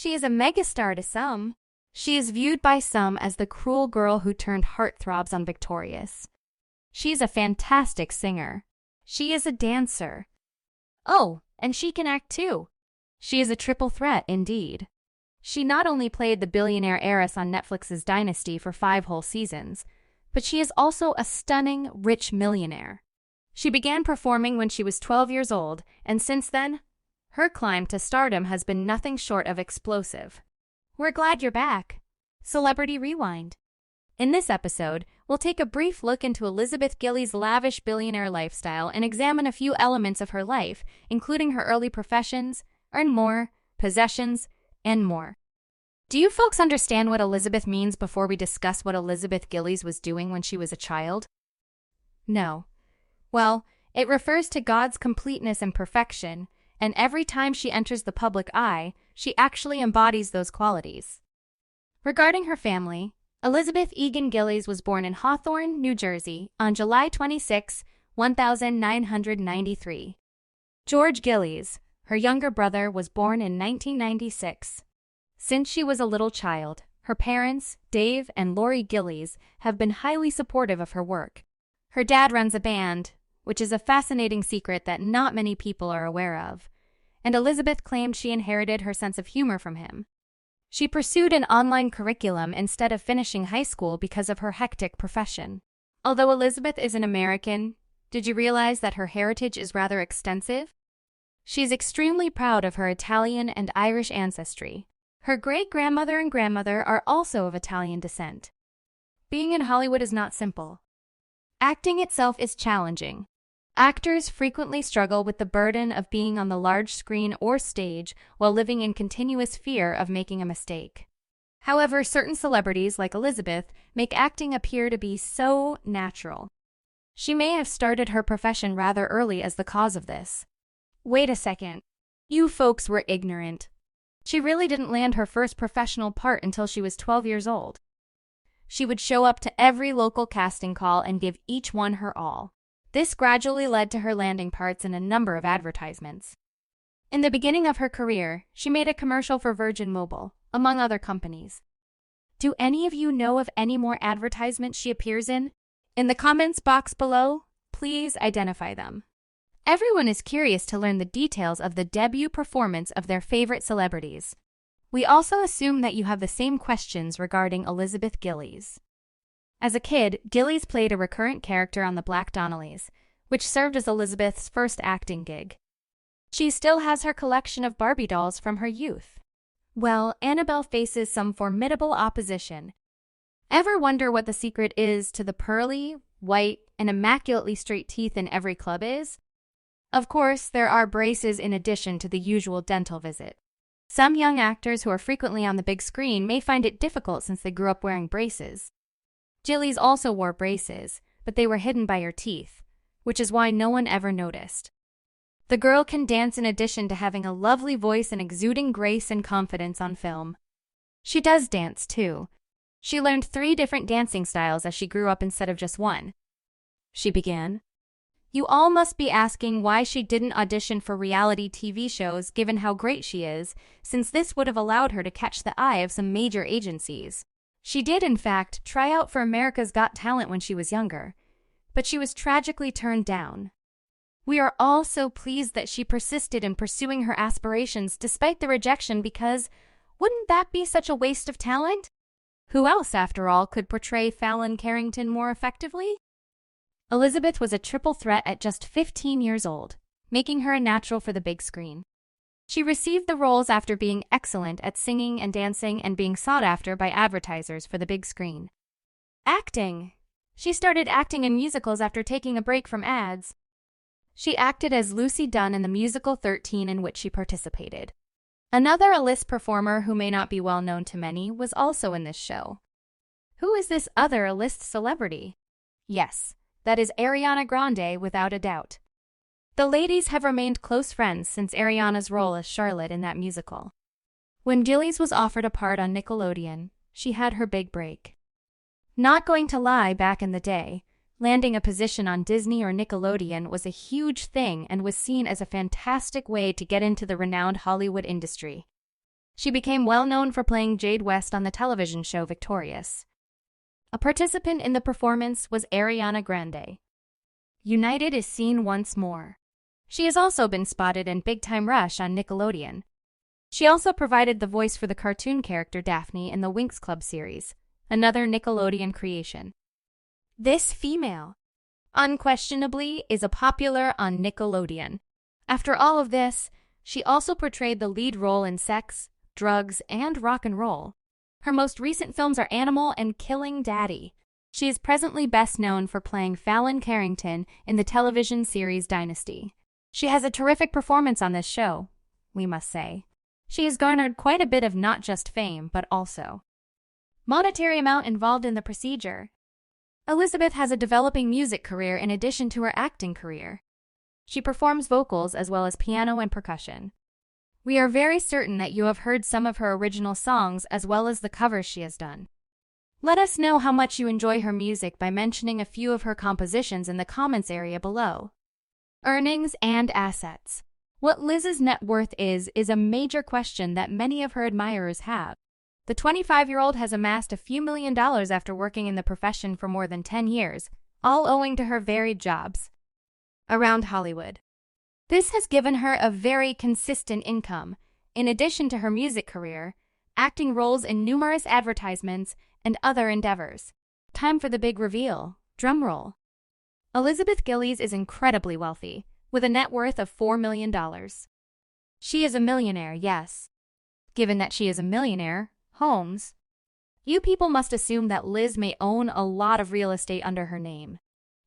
she is a megastar to some, she is viewed by some as the cruel girl who turned heartthrobs on Victorious. She's a fantastic singer. She is a dancer. Oh, and she can act too. She is a triple threat indeed. She not only played the billionaire heiress on Netflix's Dynasty for 5 whole seasons, but she is also a stunning, rich millionaire. She began performing when she was 12 years old, and since then, her climb to stardom has been nothing short of explosive. We're glad you're back. Celebrity Rewind. In this episode, we'll take a brief look into Elizabeth Gillies' lavish billionaire lifestyle and examine a few elements of her life, including her early professions, earn more, possessions, and more. Do you folks understand what Elizabeth means before we discuss what Elizabeth Gillies was doing when she was a child? No. Well, it refers to God's completeness and perfection, and every time she enters the public eye, she actually embodies those qualities. Regarding her family, Elizabeth Egan Gillies was born in Hawthorne, New Jersey, on July 26, 1993. George Gillies, her younger brother, was born in 1996. Since she was a little child, her parents, Dave and Lori Gillies, have been highly supportive of her work. Her dad runs a band, which is a fascinating secret that not many people are aware of, and Elizabeth claimed she inherited her sense of humor from him. She pursued an online curriculum instead of finishing high school because of her hectic profession. Although Elizabeth is an American, did you realize that her heritage is rather extensive? She's extremely proud of her Italian and Irish ancestry. Her great-grandmother and grandmother are also of Italian descent. Being in Hollywood is not simple. Acting itself is challenging. Actors frequently struggle with the burden of being on the large screen or stage while living in continuous fear of making a mistake. However, certain celebrities like Elizabeth make acting appear to be so natural. She may have started her profession rather early as the cause of this. Wait a second. You folks were ignorant. She really didn't land her first professional part until she was 12 years old. She would show up to every local casting call and give each one her all. This gradually led to her landing parts in a number of advertisements. In the beginning of her career, she made a commercial for Virgin Mobile, among other companies. Do any of you know of any more advertisements she appears in? In the comments box below, please identify them. Everyone is curious to learn the details of the debut performance of their favorite celebrities. We also assume that you have the same questions regarding Elizabeth Gillies. As a kid, Gillies played a recurrent character on The Black Donnellys, which served as Elizabeth's first acting gig. She still has her collection of Barbie dolls from her youth. Well, Annabelle faces some formidable opposition. Ever wonder what the secret is to the pearly, white, and immaculately straight teeth in every club is? Of course, there are braces in addition to the usual dental visit. Some young actors who are frequently on the big screen may find it difficult since they grew up wearing braces. Gillies also wore braces, but they were hidden by her teeth, which is why no one ever noticed. The girl can dance in addition to having a lovely voice and exuding grace and confidence on film. She does dance too. She learned 3 different dancing styles as she grew up instead of just one. She began. You all must be asking why she didn't audition for reality TV shows given how great she is, since this would have allowed her to catch the eye of some major agencies. She did, in fact, try out for America's Got Talent when she was younger, but she was tragically turned down. We are all so pleased that she persisted in pursuing her aspirations despite the rejection because wouldn't that be such a waste of talent? Who else, after all, could portray Fallon Carrington more effectively? Elizabeth was a triple threat at just 15 years old, making her a natural for the big screen. She received the roles after being excellent at singing and dancing and being sought after by advertisers for the big screen. Acting. She started acting in musicals after taking a break from ads. She acted as Lucy Dunn in the musical 13 in which she participated. Another A-list performer who may not be well known to many was also in this show. Who is this other A-list celebrity? Yes, that is Ariana Grande without a doubt. The ladies have remained close friends since Ariana's role as Charlotte in that musical. When Gillies was offered a part on Nickelodeon, she had her big break. Not going to lie, back in the day, landing a position on Disney or Nickelodeon was a huge thing and was seen as a fantastic way to get into the renowned Hollywood industry. She became well known for playing Jade West on the television show Victorious. A participant in the performance was Ariana Grande. United is seen once more. She has also been spotted in Big Time Rush on Nickelodeon. She also provided the voice for the cartoon character Daphne in the Winx Club series, another Nickelodeon creation. This female, unquestionably, is a popular on Nickelodeon. After all of this, she also portrayed the lead role in Sex, Drugs, and Rock and Roll. Her most recent films are Animal and Killing Daddy. She is presently best known for playing Fallon Carrington in the television series Dynasty. She has a terrific performance on this show, we must say. She has garnered quite a bit of not just fame, but also monetary amount involved in the procedure. Elizabeth has a developing music career in addition to her acting career. She performs vocals as well as piano and percussion. We are very certain that you have heard some of her original songs as well as the covers she has done. Let us know how much you enjoy her music by mentioning a few of her compositions in the comments area below. Earnings and assets. What Liz's net worth is a major question that many of her admirers have. The 25-year-old has amassed a few $1,000,000 after working in the profession for more than 10 years, all owing to her varied jobs around Hollywood. This has given her a very consistent income, in addition to her music career, acting roles in numerous advertisements, and other endeavors. Time for the big reveal. Drumroll. Elizabeth Gillies is incredibly wealthy, with a net worth of $4 million. She is a millionaire, yes. Given that she is a millionaire, Holmes, you people must assume that Liz may own a lot of real estate under her name.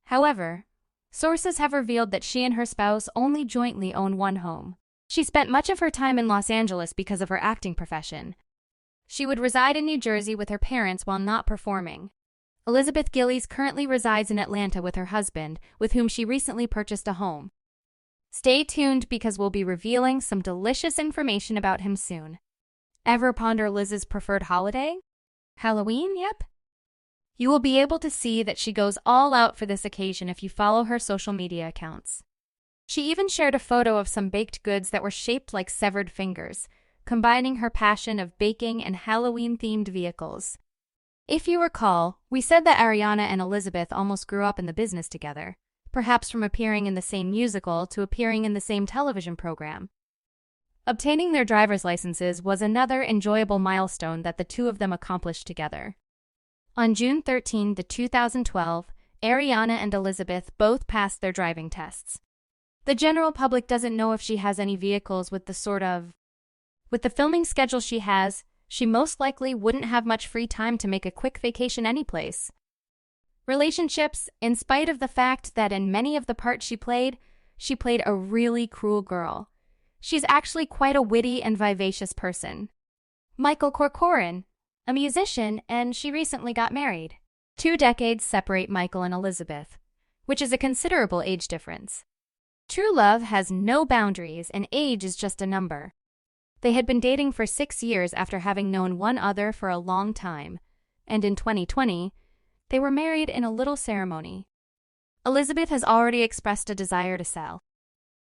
However, sources have revealed that she and her spouse only jointly own one home. She spent much of her time in Los Angeles because of her acting profession. She would reside in New Jersey with her parents while not performing. Elizabeth Gillies currently resides in Atlanta with her husband, with whom she recently purchased a home. Stay tuned because we'll be revealing some delicious information about him soon. Ever ponder Liz's preferred holiday? Halloween, yep. You will be able to see that she goes all out for this occasion if you follow her social media accounts. She even shared a photo of some baked goods that were shaped like severed fingers, combining her passion of baking and Halloween-themed vehicles. If you recall, we said that Ariana and Elizabeth almost grew up in the business together, perhaps from appearing in the same musical to appearing in the same television program. Obtaining their driver's licenses was another enjoyable milestone that the two of them accomplished together. On June 13, 2012, Ariana and Elizabeth both passed their driving tests. The general public doesn't know if she has any vehicles with the filming schedule she has, she most likely wouldn't have much free time to make a quick vacation anyplace. Relationships, in spite of the fact that in many of the parts she played a really cruel girl. She's actually quite a witty and vivacious person. Michael Corcoran, a musician, and she recently got married. 2 decades separate Michael and Elizabeth, which is a considerable age difference. True love has no boundaries and age is just a number. They had been dating for 6 years after having known one other for a long time, and in 2020, they were married in a little ceremony. Elizabeth has already expressed a desire to sell.